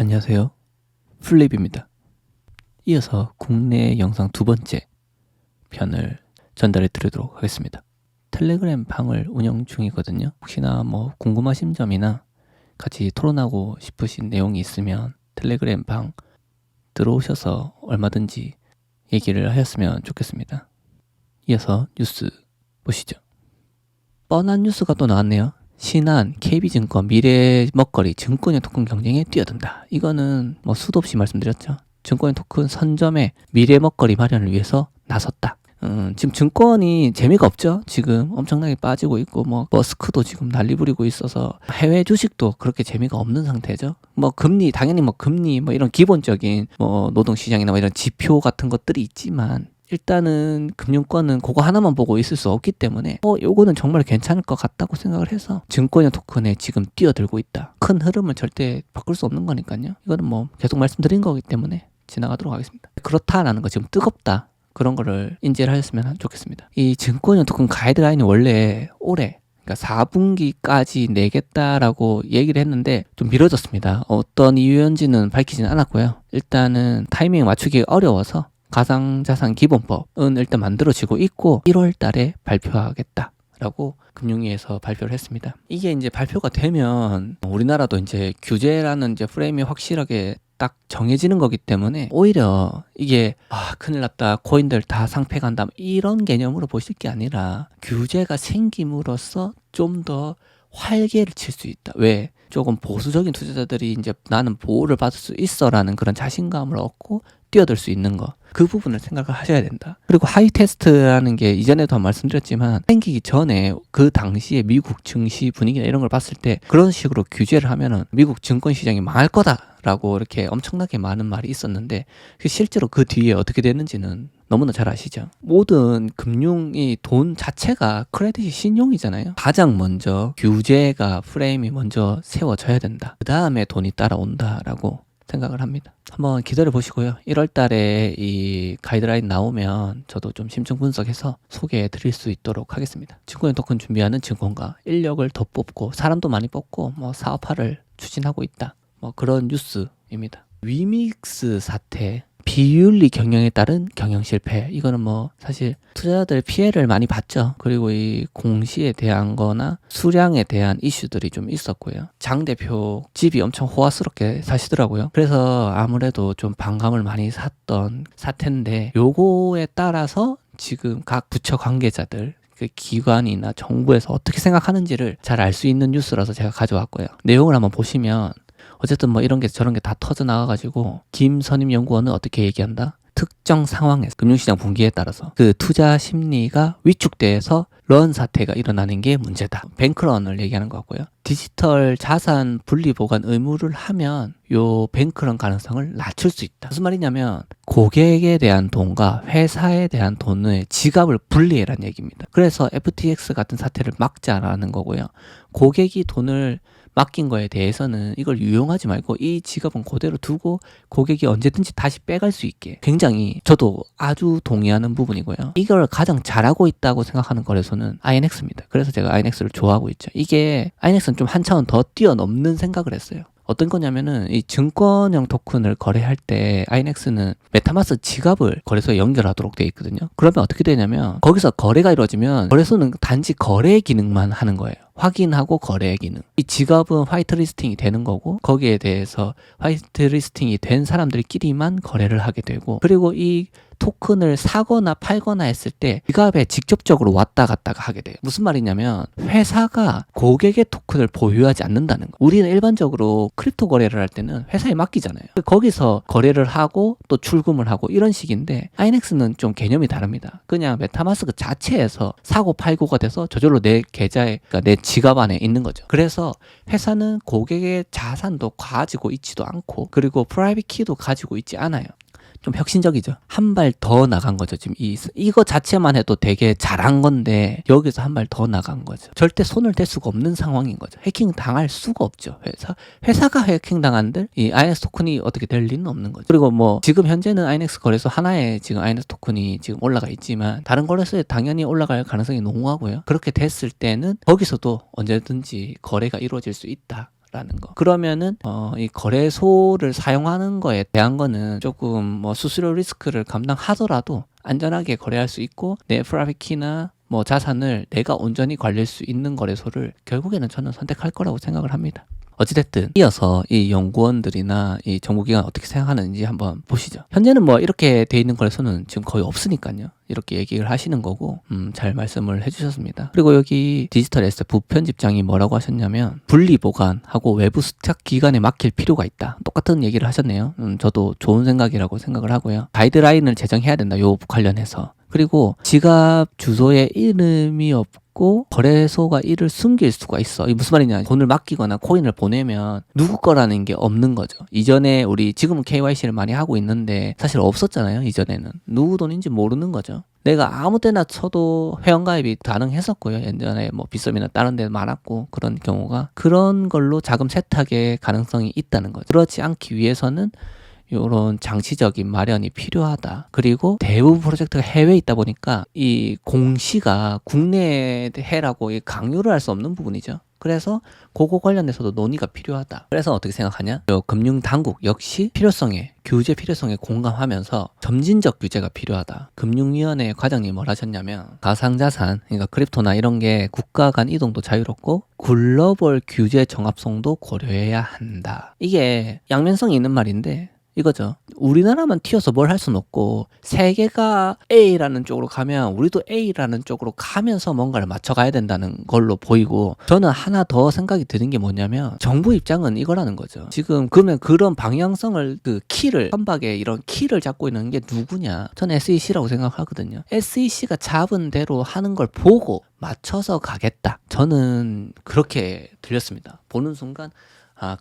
안녕하세요. 플립입니다. 이어서 국내 영상 두 번째 편을 전달해 드리도록 하겠습니다. 텔레그램 방을 운영 중이거든요. 혹시나 궁금하신 점이나 같이 토론하고 싶으신 내용이 있으면 텔레그램 방 들어오셔서 얼마든지 얘기를 하셨으면 좋겠습니다. 이어서 뉴스 보시죠. 뻔한 뉴스가 또 나왔네요. 신한, KB증권, 미래먹거리, 증권의 토큰 경쟁에 뛰어든다. 이거는 수도 없이 말씀드렸죠. 증권의 토큰 선점에 미래먹거리 마련을 위해서 나섰다. 지금 증권이 재미가 없죠. 지금 엄청나게 빠지고 있고 머스크도 지금 난리 부리고 있어서 해외 주식도 그렇게 재미가 없는 상태죠. 금리 당연히 금리 이런 기본적인 노동시장이나 이런 지표 같은 것들이 있지만 일단은 금융권은 그거 하나만 보고 있을 수 없기 때문에 요거는 정말 괜찮을 것 같다고 생각을 해서 증권형 토큰에 지금 뛰어들고 있다. 큰 흐름을 절대 바꿀 수 없는 거니까요. 이거는 계속 말씀드린 거기 때문에 지나가도록 하겠습니다. 그렇다라는 거 지금 뜨겁다. 그런 거를 인지를 하셨으면 좋겠습니다. 이 증권형 토큰 가이드라인이 원래 올해 그러니까 4분기까지 내겠다라고 얘기를 했는데 좀 미뤄졌습니다. 어떤 이유인지는 밝히지는 않았고요. 일단은 타이밍 맞추기 어려워서 가상자산 기본법은 일단 만들어지고 있고 1월 달에 발표하겠다라고 금융위에서 발표를 했습니다. 이게 이제 발표가 되면 우리나라도 이제 규제라는 이제 프레임이 확실하게 딱 정해지는 거기 때문에 오히려 이게 큰일 났다, 코인들 다 상패 간다 이런 개념으로 보실 게 아니라 규제가 생김으로써 좀 더 활개를 칠 수 있다. 왜? 조금 보수적인 투자자들이 이제 나는 보호를 받을 수 있어라는 그런 자신감을 얻고 뛰어들 수 있는 거. 그 부분을 생각을 하셔야 된다. 그리고 하이 테스트라는 게 이전에도 말씀드렸지만 생기기 전에 그 당시에 미국 증시 분위기나 이런 걸 봤을 때 그런 식으로 규제를 하면은 미국 증권 시장이 망할 거다라고 이렇게 엄청나게 많은 말이 있었는데 실제로 그 뒤에 어떻게 됐는지는 너무나 잘 아시죠. 모든 금융이 돈 자체가 크레딧이 신용이잖아요. 가장 먼저 규제가 프레임이 먼저 세워져야 된다. 그 다음에 돈이 따라온다라고 생각을 합니다. 한번 기다려 보시고요. 1월 달에 이 가이드라인 나오면 저도 좀 심층 분석해서 소개해 드릴 수 있도록 하겠습니다. 증권형 토큰 준비하는 증권가 인력을 더 뽑고 사람도 많이 뽑고 사업화를 추진하고 있다. 그런 뉴스입니다. 위믹스 사태, 비윤리 경영에 따른 경영 실패. 이거는 사실 투자자들 피해를 많이 봤죠. 그리고 이 공시에 대한 거나 수량에 대한 이슈들이 좀 있었고요. 장 대표 집이 엄청 호화스럽게 사시더라고요. 그래서 아무래도 좀 반감을 많이 샀던 사태인데 요거에 따라서 지금 각 부처 관계자들 그 기관이나 정부에서 어떻게 생각하는지를 잘 알 수 있는 뉴스라서 제가 가져왔고요. 내용을 한번 보시면 어쨌든 이런 게 저런 게 다 터져 나가가지고 김선임 연구원은 어떻게 얘기한다? 특정 상황에서 금융시장 분기에 따라서 그 투자 심리가 위축돼서 런 사태가 일어나는 게 문제다. 뱅크런을 얘기하는 것 같고요. 디지털 자산 분리 보관 의무를 하면 요 뱅크런 가능성을 낮출 수 있다. 무슨 말이냐면 고객에 대한 돈과 회사에 대한 돈의 지갑을 분리해라는 얘기입니다. 그래서 FTX 같은 사태를 막자라는 거고요. 고객이 돈을 맡긴 거에 대해서는 이걸 유용하지 말고 이 지갑은 그대로 두고 고객이 언제든지 다시 빼갈 수 있게 굉장히 저도 아주 동의하는 부분이고요. 이걸 가장 잘하고 있다고 생각하는 거래소는 INX입니다. 그래서 제가 INX를 좋아하고 있죠. 이게 INX는 좀 한 차원 더 뛰어넘는 생각을 했어요. 어떤 거냐면은 이 증권형 토큰을 거래할 때 INX는 메타마스 지갑을 거래소에 연결하도록 되어 있거든요. 그러면 어떻게 되냐면 거기서 거래가 이루어지면 거래소는 단지 거래 기능만 하는 거예요. 확인하고 거래 기능. 이 지갑은 화이트리스팅이 되는 거고 거기에 대해서 화이트리스팅이 된 사람들끼리만 거래를 하게 되고 그리고 이 토큰을 사거나 팔거나 했을 때 지갑에 직접적으로 왔다 갔다가 하게 돼요. 무슨 말이냐면 회사가 고객의 토큰을 보유하지 않는다는 거. 우리는 일반적으로 크립토 거래를 할 때는 회사에 맡기잖아요. 거기서 거래를 하고 또 출금을 하고 이런 식인데 INX는 좀 개념이 다릅니다. 그냥 메타마스크 자체에서 사고 팔고가 돼서 저절로 내 계좌에 그러니까 내 지갑 안에 있는 거죠. 그래서 회사는 고객의 자산도 가지고 있지도 않고 그리고 프라이빗 키도 가지고 있지 않아요. 좀 혁신적이죠. 한 발 더 나간 거죠. 지금 이거 자체만 해도 되게 잘한 건데 여기서 한 발 더 나간 거죠. 절대 손을 댈 수가 없는 상황인 거죠. 해킹 당할 수가 없죠. 회사가 해킹 당한들 이 INX 토큰이 어떻게 될 리는 없는 거죠. 그리고 지금 현재는 INX 거래소 하나에 지금 INX 토큰이 지금 올라가 있지만 다른 거래소에 당연히 올라갈 가능성이 농후하고요. 그렇게 됐을 때는 거기서도 언제든지 거래가 이루어질 수 있다. 라는 거. 그러면은 이 거래소를 사용하는 거에 대한 거는 조금 뭐 수수료 리스크를 감당하더라도 안전하게 거래할 수 있고 내 프라이빗 키나 뭐 자산을 내가 온전히 관리할 수 있는 거래소를 결국에는 저는 선택할 거라고 생각을 합니다. 어찌됐든 이어서 이 연구원들이나 이 정부기관 어떻게 생각하는지 한번 보시죠. 현재는 뭐 이렇게 돼 있는 거래소는 지금 거의 없으니까요. 이렇게 얘기를 하시는 거고 잘 말씀을 해주셨습니다. 그리고 여기 디지털 에셋 부편집장이 뭐라고 하셨냐면 분리 보관하고 외부 수탁 기관에 맡길 필요가 있다. 똑같은 얘기를 하셨네요. 저도 좋은 생각이라고 생각을 하고요. 가이드라인을 제정해야 된다. 요 관련해서. 그리고 지갑 주소에 이름이 없고 거래소가 이를 숨길 수가 있어. 이게 무슨 말이냐? 돈을 맡기거나 코인을 보내면 누구 거라는 게 없는 거죠. 이전에 우리 지금은 KYC를 많이 하고 있는데 사실 없었잖아요. 이전에는 누구 돈인지 모르는 거죠. 내가 아무 때나 쳐도 회원가입이 가능했었고요. 예전에 뭐 빗썸이나 다른 데 많았고 그런 경우가 그런 걸로 자금 세탁의 가능성이 있다는 거죠. 그렇지 않기 위해서는 이런 장치적인 마련이 필요하다. 그리고 대부분 프로젝트가 해외에 있다 보니까 이 공시가 국내에 해라고 강요를 할 수 없는 부분이죠. 그래서 그거 관련해서도 논의가 필요하다. 그래서 어떻게 생각하냐? 금융당국 역시 규제 필요성에 공감하면서 점진적 규제가 필요하다. 금융위원회 과장님이 뭘 하셨냐면 가상자산, 그러니까 크립토나 이런 게 국가 간 이동도 자유롭고 글로벌 규제 정합성도 고려해야 한다. 이게 양면성이 있는 말인데 이거죠. 우리나라만 튀어서 뭘 할 수는 없고 세계가 A라는 쪽으로 가면 우리도 A라는 쪽으로 가면서 뭔가를 맞춰가야 된다는 걸로 보이고 저는 하나 더 생각이 드는 게 뭐냐면 정부 입장은 이거라는 거죠. 지금 그러면 그런 방향성을 선박에 이런 키를 잡고 있는 게 누구냐? 저는 SEC라고 생각하거든요. SEC가 잡은 대로 하는 걸 보고 맞춰서 가겠다. 저는 그렇게 들렸습니다. 보는 순간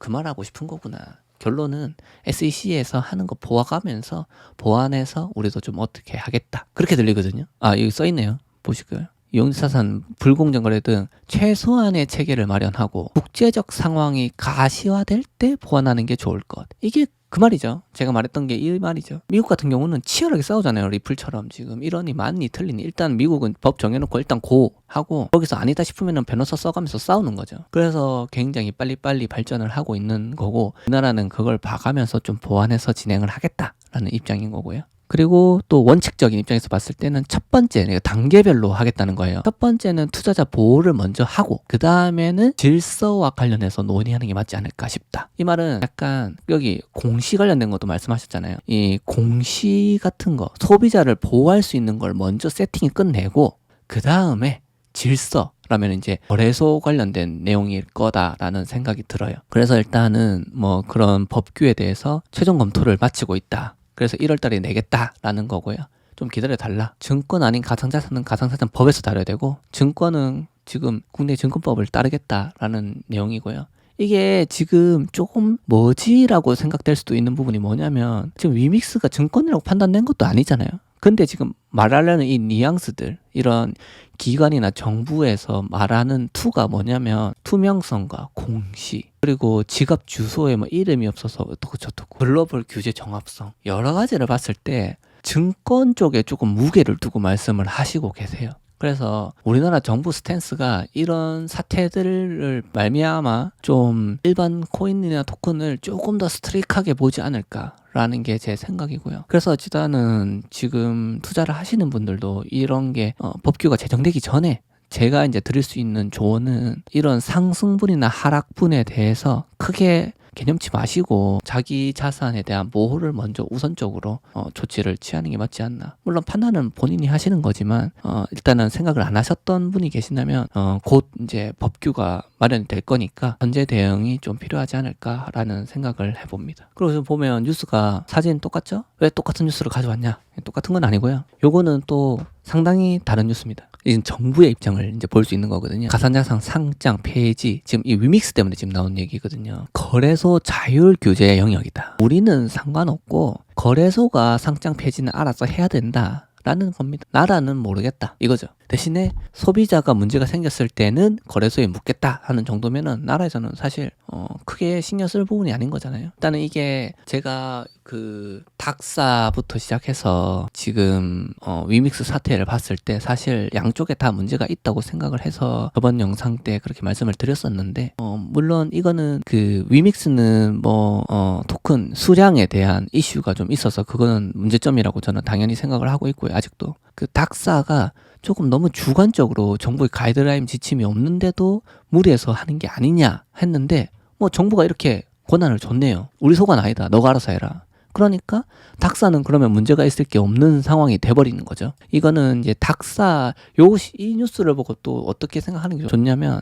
그 말하고 싶은 거구나. 결론은 SEC에서 하는 거 보아가면서 보완해서 우리도 좀 어떻게 하겠다. 그렇게 들리거든요. 여기 써있네요. 보시고요. 이용자산, 불공정 거래 등 최소한의 체계를 마련하고 국제적 상황이 가시화될 때 보완하는 게 좋을 것. 이게 그 말이죠. 제가 말했던 게 이 말이죠. 미국 같은 경우는 치열하게 싸우잖아요. 리플처럼 지금 이러니 많니 틀리니 일단 미국은 법 정해놓고 일단 고 하고 거기서 아니다 싶으면 변호사 써가면서 싸우는 거죠. 그래서 굉장히 빨리빨리 발전을 하고 있는 거고 우리나라는 그걸 봐가면서 좀 보완해서 진행을 하겠다라는 입장인 거고요. 그리고 또 원칙적인 입장에서 봤을 때는 첫 번째 단계별로 하겠다는 거예요. 첫 번째는 투자자 보호를 먼저 하고 그 다음에는 질서와 관련해서 논의하는 게 맞지 않을까 싶다. 이 말은 약간 여기 공시 관련된 것도 말씀하셨잖아요. 이 공시 같은 거 소비자를 보호할 수 있는 걸 먼저 세팅이 끝내고 그 다음에 질서라면 이제 거래소 관련된 내용일 거다라는 생각이 들어요. 그래서 일단은 뭐 그런 법규에 대해서 최종 검토를 마치고 있다. 그래서 1월 달에 내겠다라는 거고요. 좀 기다려달라. 증권 아닌 가상자산은 가상자산 법에서 다뤄야 되고 증권은 지금 국내 증권법을 따르겠다라는 내용이고요. 이게 지금 조금 뭐지라고 생각될 수도 있는 부분이 뭐냐면 지금 위믹스가 증권이라고 판단된 것도 아니잖아요. 근데 지금 말하려는 이 뉘앙스들 이런 기관이나 정부에서 말하는 투가 뭐냐면 투명성과 공시 그리고 지갑 주소에 뭐 이름이 없어서 어떻고 저떻고 글로벌 규제 정합성 여러 가지를 봤을 때 증권 쪽에 조금 무게를 두고 말씀을 하시고 계세요. 그래서 우리나라 정부 스탠스가 이런 사태들을 말미암아 좀 일반 코인이나 토큰을 조금 더 스트릭하게 보지 않을까라는 게 제 생각이고요. 그래서 어찌다는 지금 투자를 하시는 분들도 이런 게 법규가 제정되기 전에 제가 이제 드릴 수 있는 조언은 이런 상승분이나 하락분에 대해서 크게 개념치 마시고 자기 자산에 대한 보호를 먼저 우선적으로 조치를 취하는 게 맞지 않나. 물론 판단은 본인이 하시는 거지만 일단은 생각을 안 하셨던 분이 계신다면 곧 이제 법규가 마련될 거니까 현재 대응이 좀 필요하지 않을까라는 생각을 해봅니다. 그리고 보면 뉴스가 사진 똑같죠? 왜 똑같은 뉴스를 가져왔냐? 똑같은 건 아니고요. 요거는 또 상당히 다른 뉴스입니다. 이건 정부의 입장을 이제 볼 수 있는 거거든요. 가상자산 상장 폐지 지금 이 위믹스 때문에 지금 나온 얘기거든요. 거래소 자율 규제의 영역이다. 우리는 상관없고 거래소가 상장 폐지는 알아서 해야 된다. 라는 겁니다. 나라는 모르겠다 이거죠. 대신에 소비자가 문제가 생겼을 때는 거래소에 묻겠다 하는 정도면은 나라에서는 사실 크게 신경 쓸 부분이 아닌 거잖아요. 일단은 이게 제가 그 닥사부터 시작해서 지금 위믹스 사태를 봤을 때 사실 양쪽에 다 문제가 있다고 생각을 해서 저번 영상 때 그렇게 말씀을 드렸었는데 물론 이거는 그 위믹스는 토큰 수량에 대한 이슈가 좀 있어서 그거는 문제점이라고 저는 당연히 생각을 하고 있고요. 아직도 그 닥사가 조금 너무 주관적으로 정부의 가이드라인 지침이 없는데도 무리해서 하는 게 아니냐 했는데 정부가 이렇게 권한을 줬네요. 우리 소관 아니다. 너가 알아서 해라. 그러니까 닥사는 그러면 문제가 있을 게 없는 상황이 돼버리는 거죠. 이거는 이제 닥사 이 뉴스를 보고 또 어떻게 생각하는 게 좋냐면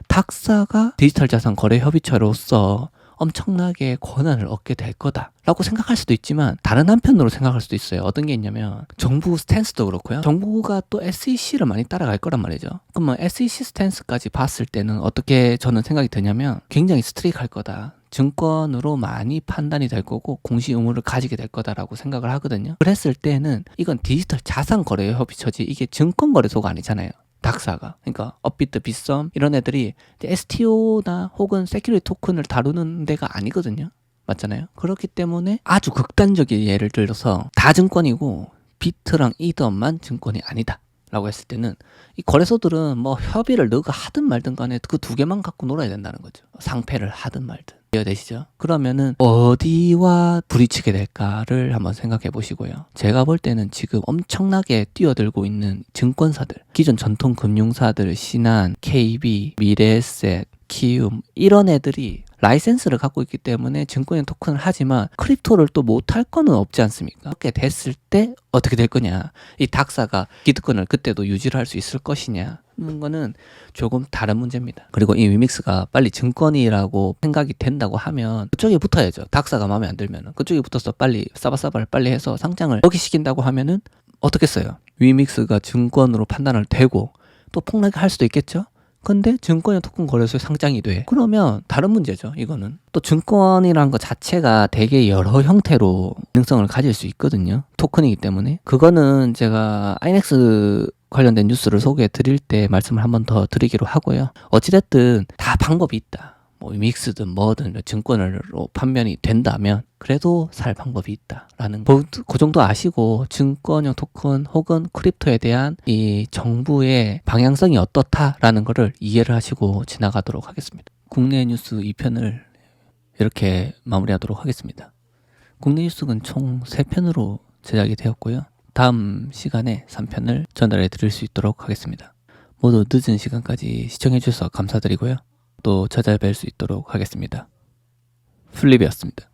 닥사가 디지털 자산 거래 협의체로서 엄청나게 권한을 얻게 될 거다라고 생각할 수도 있지만 다른 한편으로 생각할 수도 있어요. 어떤 게 있냐면 정부 스탠스도 그렇고요. 정부가 또 SEC를 많이 따라갈 거란 말이죠. 그러면 SEC 스탠스까지 봤을 때는 어떻게 저는 생각이 드냐면 굉장히 스트릭할 거다. 증권으로 많이 판단이 될 거고 공시 의무를 가지게 될 거다라고 생각을 하거든요. 그랬을 때는 이건 디지털 자산 거래 협의체지 이게 증권 거래소가 아니잖아요. 닥사가. 그러니까 업비트, 빗썸 이런 애들이 STO나 혹은 세큐리티 토큰을 다루는 데가 아니거든요. 맞잖아요. 그렇기 때문에 아주 극단적인 예를 들어서 다 증권이고 비트랑 이더만 증권이 아니다 라고 했을 때는 이 거래소들은 협의를 너가 하든 말든 간에 그 두 개만 갖고 놀아야 된다는 거죠. 상패를 하든 말든. 이해되시죠? 그러면은 어디와 부딪히게 될까를 한번 생각해 보시고요. 제가 볼 때는 지금 엄청나게 뛰어들고 있는 증권사들, 기존 전통 금융사들, 신한, KB, 미래에셋, 키움 이런 애들이 라이센스를 갖고 있기 때문에 증권의 토큰을 하지만 크립토를 또 못할 거는 없지 않습니까? 그렇게 됐을 때 어떻게 될 거냐? 이 닥사가 기득권을 그때도 유지를 할 수 있을 것이냐? 는 거는 조금 다른 문제입니다. 그리고 이 위믹스가 빨리 증권이라고 생각이 된다고 하면 그쪽에 붙어야죠. 닥사가 마음에 안 들면은 그쪽에 붙어서 빨리 싸바싸바를 빨리 해서 상장을 여기시킨다고 하면은 어떻겠어요? 위믹스가 증권으로 판단을 되고 또 폭락할 수도 있겠죠? 근데 증권의 토큰 거래소에 상장이 돼. 그러면 다른 문제죠. 이거는. 또 증권이라는 것 자체가 되게 여러 형태로 기능성을 가질 수 있거든요. 토큰이기 때문에. 그거는 제가 아이넥스 관련된 뉴스를 소개해 드릴 때 말씀을 한 번 더 드리기로 하고요. 어찌됐든 다 방법이 있다. 믹스든 뭐든 증권으로 판면이 된다면 그래도 살 방법이 있다라는 그 정도 아시고 증권형 토큰 혹은 크립토에 대한 이 정부의 방향성이 어떻다라는 거를 이해를 하시고 지나가도록 하겠습니다. 국내 뉴스 2편을 이렇게 마무리하도록 하겠습니다. 국내 뉴스는 총 3편으로 제작이 되었고요. 다음 시간에 3편을 전달해 드릴 수 있도록 하겠습니다. 모두 늦은 시간까지 시청해 주셔서 감사드리고요. 또 찾아뵐 수 있도록 하겠습니다. 플립이었습니다.